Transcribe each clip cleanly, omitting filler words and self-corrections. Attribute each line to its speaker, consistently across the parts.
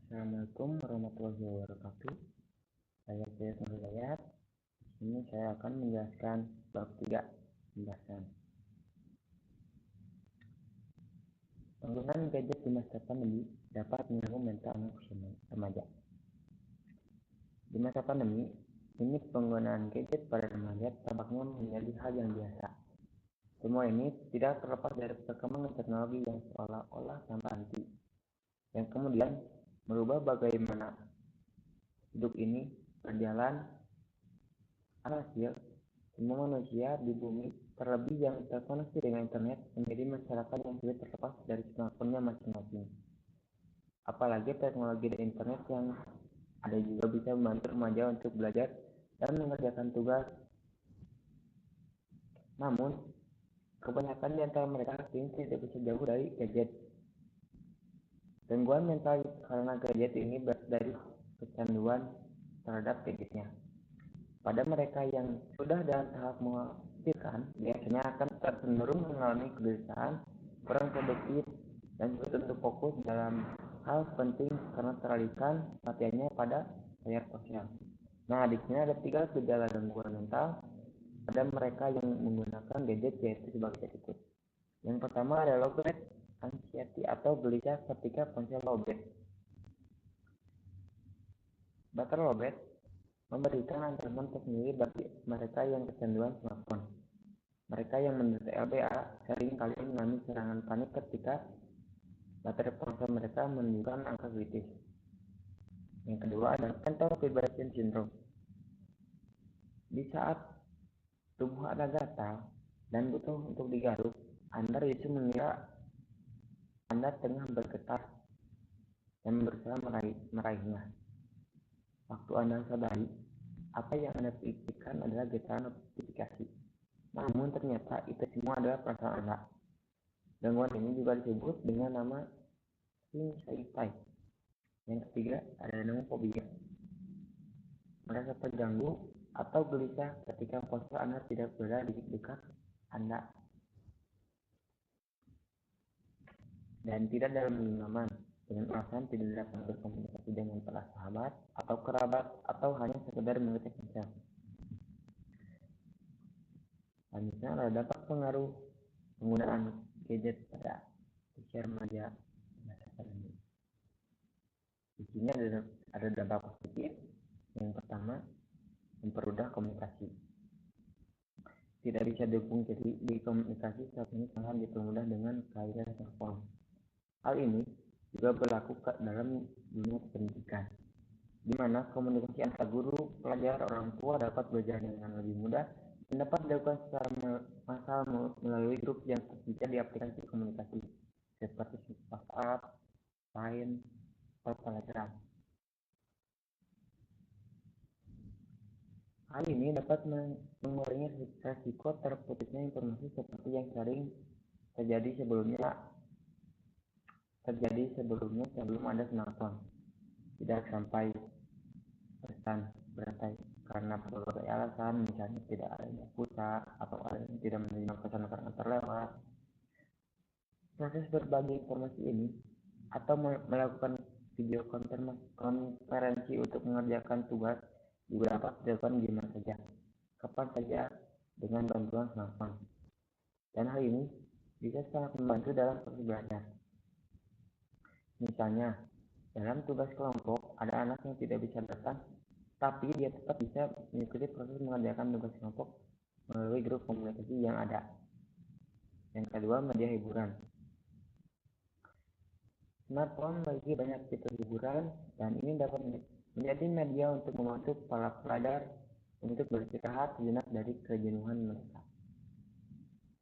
Speaker 1: Assalamualaikum warahmatullahi wabarakatuh. Saya Syed Nur Hidayat. Di sini saya akan menjelaskan bab 3 pembahasan. Penggunaan gadget di masa pandemi dapat mengganggu mental anak usia remaja. Di masa pandemi, ini penggunaan gadget pada remaja tampaknya menjadi hal yang biasa. Semua ini tidak terlepas dari perkembangan teknologi yang seolah-olah tanpa henti, yang kemudian merubah bagaimana hidup ini berjalan. Alhasil, semua manusia di bumi, terlebih yang terkoneksi dengan internet, menjadi masyarakat yang sulit terlepas dari smartphone-nya masing-masing. Apalagi teknologi dan internet yang ada juga bisa membantu remaja untuk belajar dan mengerjakan tugas. Namun, kebanyakan di antara mereka kini tidak bisa jauh dari gadget. Gangguan mental karena gadget ini berasal dari kecanduan terhadap gadgetnya. Pada mereka yang sudah dalam tahap mengaktifkan, biasanya akan cenderung mengalami kegelisahan, kurang produktif, dan sulit untuk fokus dalam hal penting karena teralihkan perhatiannya pada layar ponsel. Nah, di sini ada 3 gejala gangguan mental pada mereka yang menggunakan gadget, yaitu sebagai berikut. Yang pertama adalah low anxiety atau gelisah ketika ponsel lowbat. Baterai lowbat memberikan ancaman tersendiri bagi mereka yang kecanduan smartphone. Mereka yang menderita LBA sering kali mengalami serangan panik ketika baterai ponsel mereka menunjukkan angka kritis. Yang kedua adalah phantom vibration syndrome. Di saat tubuh Anda gatal dan butuh untuk digaruk, Anda justru mengira Anda tengah bergetar dan berusaha meraihnya. Waktu Anda sadari, apa yang Anda pikirkan adalah getaran notifikasi. Namun ternyata itu semua adalah perasaan Anda. Gangguan ini juga disebut dengan nama anxiety. Yang ketiga ada nomofobia. Merasa terganggu atau gelisah ketika ponsel Anda tidak berada di dekat Anda dan tidak dalam genggaman, dengan alasan tidak dapat berkomunikasi dengan para sahabat atau kerabat atau hanya sekedar mengetik ponsel. Selanjutnya ada dampak pengaruh penggunaan gadget pada usia remaja masa pandemi. Di sini ada dampak positif. Yang pertama, mempermudah komunikasi. Tidak bisa dipungkiri di komunikasi saat ini sangat dipermudah dengan kehadiran smartphone. Hal ini juga berlaku dalam dunia pendidikan, di mana komunikasi antar guru, pelajar, orang tua dapat berjalan dengan lebih mudah dan dapat dilakukan secara massal melalui grup yang tersedia di aplikasi komunikasi seperti WhatsApp, Line, atau Telegram. Hal ini dapat mengurangi resiko terputusnya informasi seperti yang sering terjadi sebelumnya sebelum ada smartphone. Tidak sampai pesan berantai karena berbagai alasan, misalnya tidak adanya pulsa atau ada yang tidak menerima pesan karena terlewat. Proses berbagi informasi ini atau melakukan video konferensi untuk mengerjakan tugas juga dapat dilakukan di mana saja, kapan saja dengan bantuan smartphone. Dan hal ini bisa sangat membantu dalam proses belajar. Misalnya, dalam tugas kelompok ada anak yang tidak bisa datang, tapi dia tetap bisa mengikuti proses mengerjakan tugas kelompok melalui grup komunikasi yang ada. Yang kedua, media hiburan. Smartphone memiliki banyak fitur hiburan dan ini dapat menjadi media untuk membantu para pelajar untuk beristirahat sejenak dari kejenuhan mereka.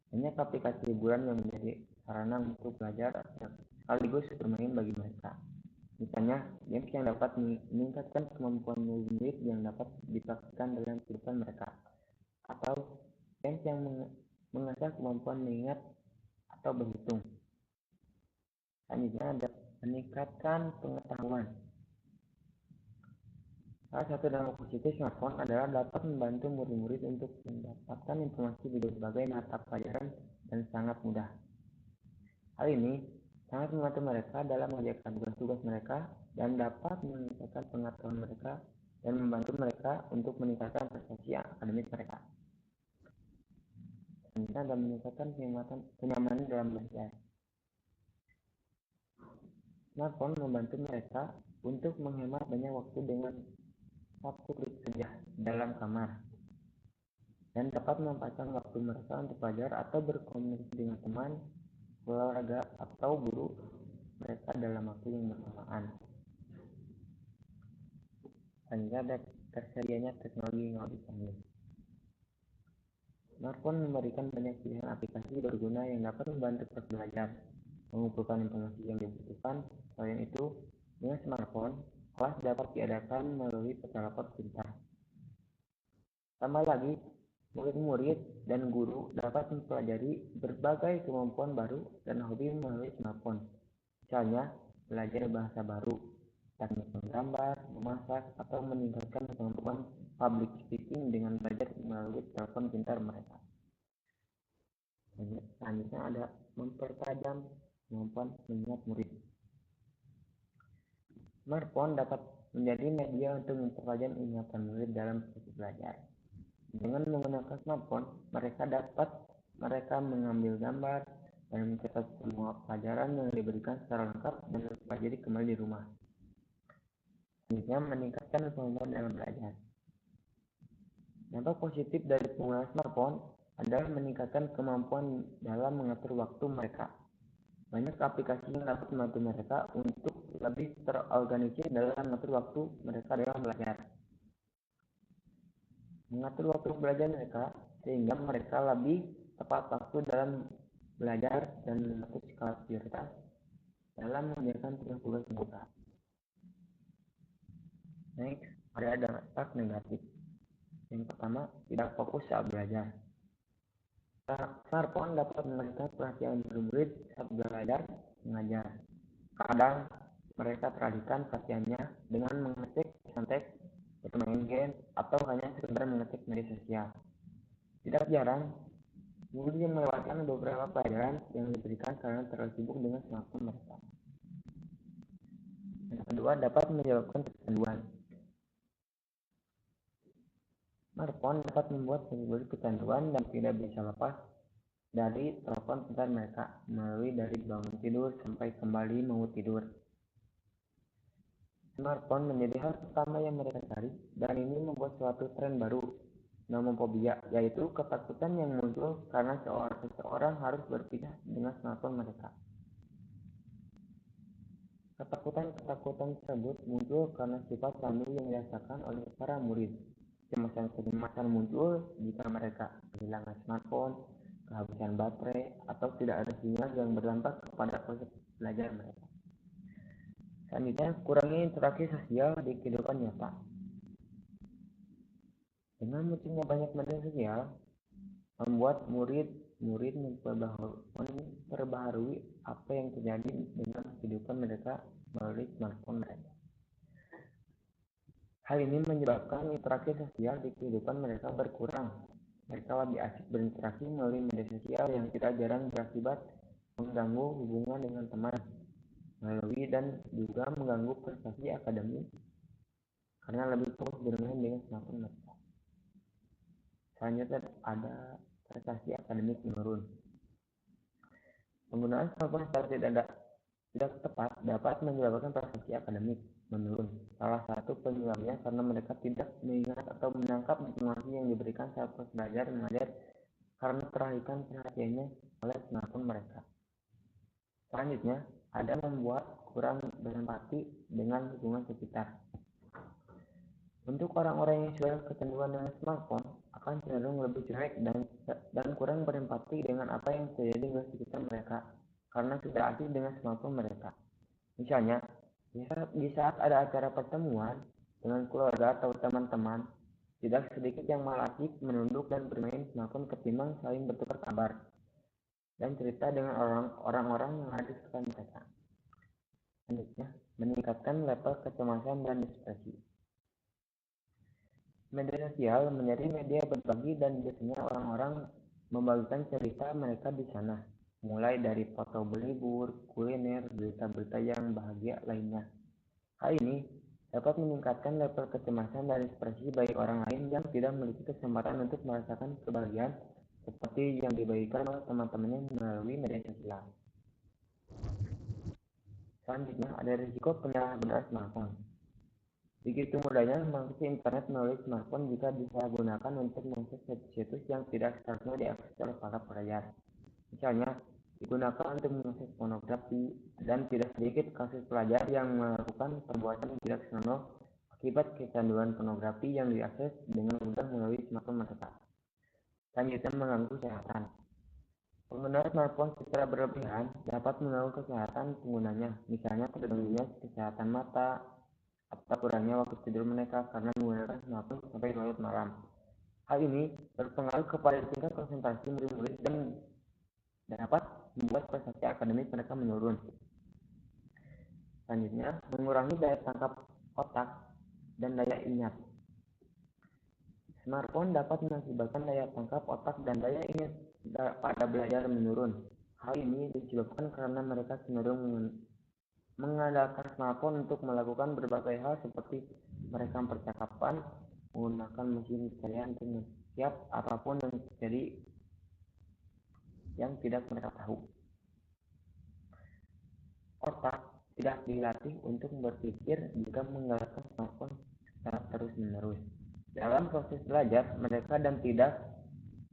Speaker 1: Banyak aplikasi hiburan yang menjadi sarana untuk belajar sekaligus bermain bagi mereka. Misalnya, games yang dapat meningkatkan kemampuan murid yang dapat dipraktikkan dalam kehidupan mereka, atau games yang mengasah kemampuan mengingat atau berhitung. Selanjutnya ada meningkatkan pengetahuan. Salah satu dampak positif smartphone adalah dapat membantu murid-murid untuk mendapatkan informasi di berbagai mata pelajaran dan sangat mudah. Hal ini sangat membantu mereka dalam mengerjakan tugas-tugas mereka dan dapat meningkatkan pengetahuan mereka dan membantu mereka untuk meningkatkan prestasi akademis mereka. Selanjutnya adalah meningkatkan kenyamanan dalam belajar. Smartphone membantu mereka untuk menghemat banyak waktu dengan satu klik saja dalam kamar dan dapat memanfaatkan waktu mereka untuk belajar atau berkomunikasi dengan teman, keluarga, atau guru mereka dalam waktu yang bersamaan. Selanjutnya ada tersedianya teknologi yang lebih canggih. Smartphone memberikan banyak pilihan aplikasi berguna yang dapat membantu proses belajar, mengumpulkan informasi yang dibutuhkan. Selain itu, dengan smartphone, kelas dapat diadakan melalui telepon pintar. Tambah lagi, murid-murid dan guru dapat mempelajari berbagai kemampuan baru dan hobi melalui smartphone. Misalnya, belajar bahasa baru, teknik menggambar, memasak, atau meningkatkan kemampuan public speaking dengan belajar melalui telepon pintar mereka. Selanjutnya ada mempertajam kemampuan mengingat murid. Smartphone dapat menjadi media untuk mempertajam ingatan murid dalam proses belajar. Dengan menggunakan smartphone, mereka mengambil gambar dan mencatat semua pelajaran yang diberikan secara lengkap dan mempelajari kembali di rumah. Selanjutnya, meningkatkan kemampuan dalam belajar. Dampak positif dari penggunaan smartphone adalah meningkatkan kemampuan dalam mengatur waktu mereka. Banyak aplikasi yang dapat membantu mereka untuk lebih terorganisir dalam mengatur waktu mereka dalam belajar. Mengatur waktu belajar mereka sehingga mereka lebih tepat waktu dalam belajar dan mengatur skala prioritas dalam mengerjakan tugas-tugas mereka. Next, ada dampak negatif. Yang pertama, tidak fokus saat belajar. Smartphone dapat menarik perhatian murid saat belajar mengajar. Kadang mereka teralihkan perhatiannya dengan mengetik teks, bermain game, atau hanya sekedar mengetik media sosial. Tidak jarang, murid yang melewatkan beberapa pelajaran yang diberikan karena terlalu sibuk dengan smartphone mereka. Yang kedua, dapat menyebabkan kecanduan. Smartphone dapat membuat murid kecanduan dan tidak bisa lepas dari telepon pintar mereka melalui dari bangun tidur sampai kembali mau tidur. Smartphone menjadi hal pertama yang mereka cari, dan ini membuat suatu tren baru, nomophobia, yaitu ketakutan yang muncul karena seseorang harus berpisah dengan smartphone mereka. Ketakutan tersebut muncul karena sifat candu yang dirasakan oleh para murid. Kecemasan muncul jika mereka kehilangan smartphone, kehabisan baterai, atau tidak ada sinyal yang berdampak kepada proses belajar mereka. Selanjutnya, kurangi interaksi sosial di kehidupan nyata. Dengan munculnya banyak media sosial, membuat murid memperbaharui apa yang terjadi dengan kehidupan mereka melalui smartphone mereka. Hal ini menyebabkan interaksi sosial di kehidupan mereka berkurang. Mereka lebih asik berinteraksi melalui media sosial yang tidak jarang berakibat mengganggu hubungan dengan teman, melalui dan juga mengganggu prestasi akademik karena lebih fokus bermain dengan smartphone mereka. Selanjutnya ada prestasi akademik menurun. Penggunaan smartphone secara tidak tepat dapat menyebabkan prestasi akademik menurun. Salah satu penyebabnya karena mereka tidak mengingat atau menangkap informasi yang diberikan saat proses belajar mengajar karena teralihkan perhatiannya oleh smartphone mereka. Selanjutnya, ada membuat kurang berempati dengan lingkungan sekitar. Untuk orang-orang yang sudah kecanduan dengan smartphone akan cenderung lebih cuek dan kurang berempati dengan apa yang terjadi di sekitar mereka karena sudah asik dengan smartphone mereka. Misalnya, di saat ada acara pertemuan dengan keluarga atau teman-teman, tidak sedikit yang malah asik menunduk dan bermain smartphone ketimbang saling bertukar kabar dan cerita dengan orang-orang yang ada di sekitar mereka. Selanjutnya, meningkatkan level kecemasan dan depresi. Media sosial menjadi media berbagi dan biasanya orang-orang membagikan cerita mereka di sana. mulai dari foto berlibur, kuliner, berita-berita yang bahagia lainnya. Hal ini dapat meningkatkan level kecemasan dan ekspresi bagi orang lain yang tidak memiliki kesempatan untuk merasakan kebahagiaan seperti yang dibagikan oleh teman-temannya melalui media sosial. Selanjutnya, ada risiko penyalahgunaan smartphone. Begitu mudahnya mengakses internet melalui smartphone jika disalahgunakan untuk mengakses situs-situs yang tidak seharusnya diakses oleh para pelajar. Misalnya, digunakan untuk mengakses pornografi, dan tidak sedikit kasus pelajar yang melakukan perbuatan tidak senonoh akibat kecanduan pornografi yang diakses dengan mudah melalui smartphone mereka. Selanjutnya, mengganggu kesehatan. Penggunaan smartphone secara berlebihan dapat mengganggu kesehatan penggunanya, misalnya terganggunya kesehatan mata atau kurangnya waktu tidur mereka karena menggunakan smartphone sampai larut malam. Hal ini berpengaruh kepada tingkat konsentrasi murid-murid dan dapat membuat prestasi akademik mereka menurun. Selanjutnya, mengurangi daya tangkap otak dan daya ingat. Smartphone dapat mengakibatkan daya tangkap otak dan daya ingat pada belajar menurun. Hal ini disebabkan karena mereka cenderung mengandalkan smartphone untuk melakukan berbagai hal seperti merekam percakapan, menggunakan mesin pencarian untuk siap apapun yang terjadi yang tidak mereka tahu. Otak tidak dilatih untuk berpikir jika menggunakan smartphone secara terus-menerus. Dalam proses belajar, mereka dan tidak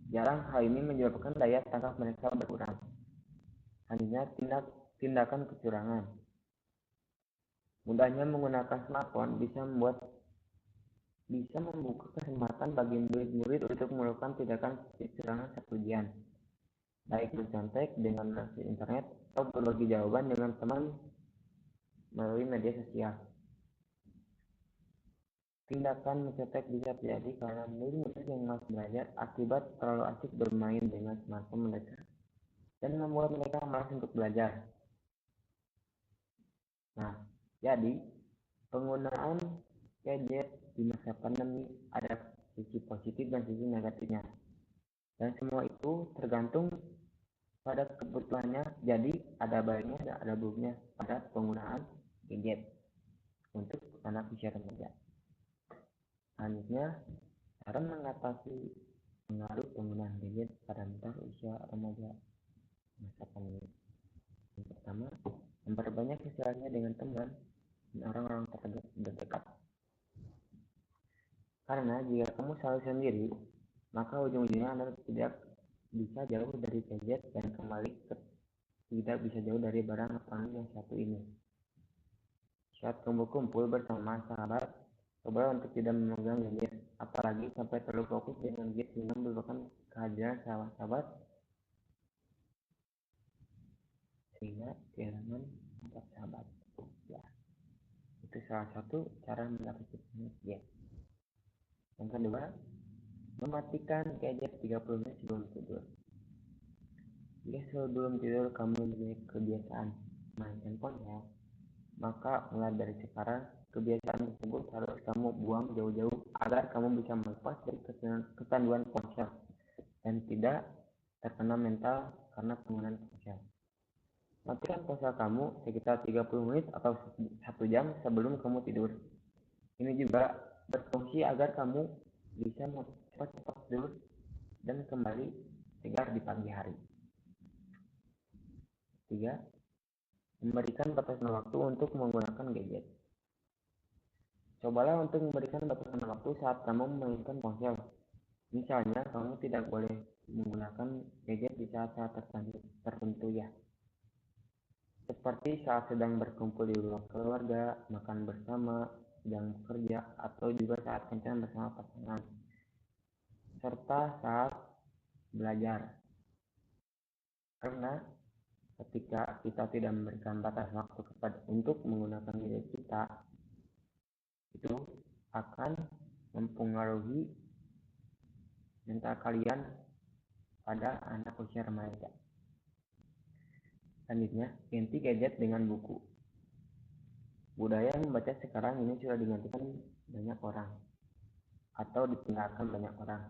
Speaker 1: jarang hal ini menyebabkan daya tangkap mereka berkurang. Selanjutnya, tindakan kecurangan. Mudahnya menggunakan smartphone bisa membuka kesempatan bagi murid-murid untuk melakukan tindakan kecurangan saat ujian, baik mencontek dengan akses internet atau berbagi jawaban dengan teman melalui media sosial. Tindakan mencontek bisa terjadi karena murid-murid yang malas belajar akibat terlalu asik bermain dengan smartphone mereka dan membuat mereka malas untuk belajar. Nah, jadi penggunaan gadget di masa pandemi ada sisi positif dan sisi negatifnya. Dan semua itu tergantung pada kebutuhannya. Jadi ada baiknya dan ada buruknya pada penggunaan gadget untuk anak usia remaja. Selanjutnya, cara mengatasi pengaruh penggunaan gadget pada anak usia remaja masa pandemi. Yang pertama, memperbanyak sosialnya dengan teman dan orang-orang terdekat. Karena jika kamu selalu sendiri, maka ujung-ujungnya Anda tidak bisa jauh dari gadget dan tidak bisa jauh dari barang apalagi yang satu ini. Saat kumpul bersama sahabat, coba untuk tidak memegang gadget, apalagi sampai terlalu fokus dengan gadget sehingga melupakan kehadiran sahabat sehingga kehilangan kontak sahabat. Ya, itu salah satu cara mengatasi gadget. Yang kedua, mematikan gadget 30 menit sebelum tidur. Jika sebelum tidur kamu mempunyai kebiasaan main handphone ya, maka mulai dari sekarang kebiasaan tersebut harus kamu buang jauh-jauh agar kamu bisa melepas dari kecanduan ponsel dan tidak terkena mental karena penggunaan ponsel. Matikan ponsel kamu sekitar 30 menit atau 1 jam sebelum kamu tidur. Ini juga berfungsi agar kamu bisa cepat-cepat tidur dan kembali segar di pagi hari. 3. Memberikan batasan waktu untuk menggunakan gadget. Cobalah untuk memberikan batasan waktu saat kamu memainkan ponsel. Misalnya, kamu tidak boleh menggunakan gadget di saat-saat tertentu ya. Seperti saat sedang berkumpul di rumah keluarga, makan bersama, sedang bekerja, atau juga saat kencan bersama pasangan. Serta saat belajar. Karena ketika kita tidak memberikan batas waktu untuk menggunakan gadget kita, itu akan mempengaruhi mental kalian pada anak usia remaja. Selanjutnya, ganti gadget dengan buku. Budaya membaca sekarang ini sudah digantikan banyak orang atau ditinggalkan banyak orang.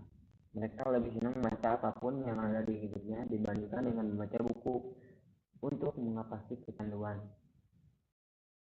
Speaker 1: Mereka lebih senang membaca apapun yang ada di hidupnya dibandingkan dengan membaca buku untuk mengatasi kecanduan.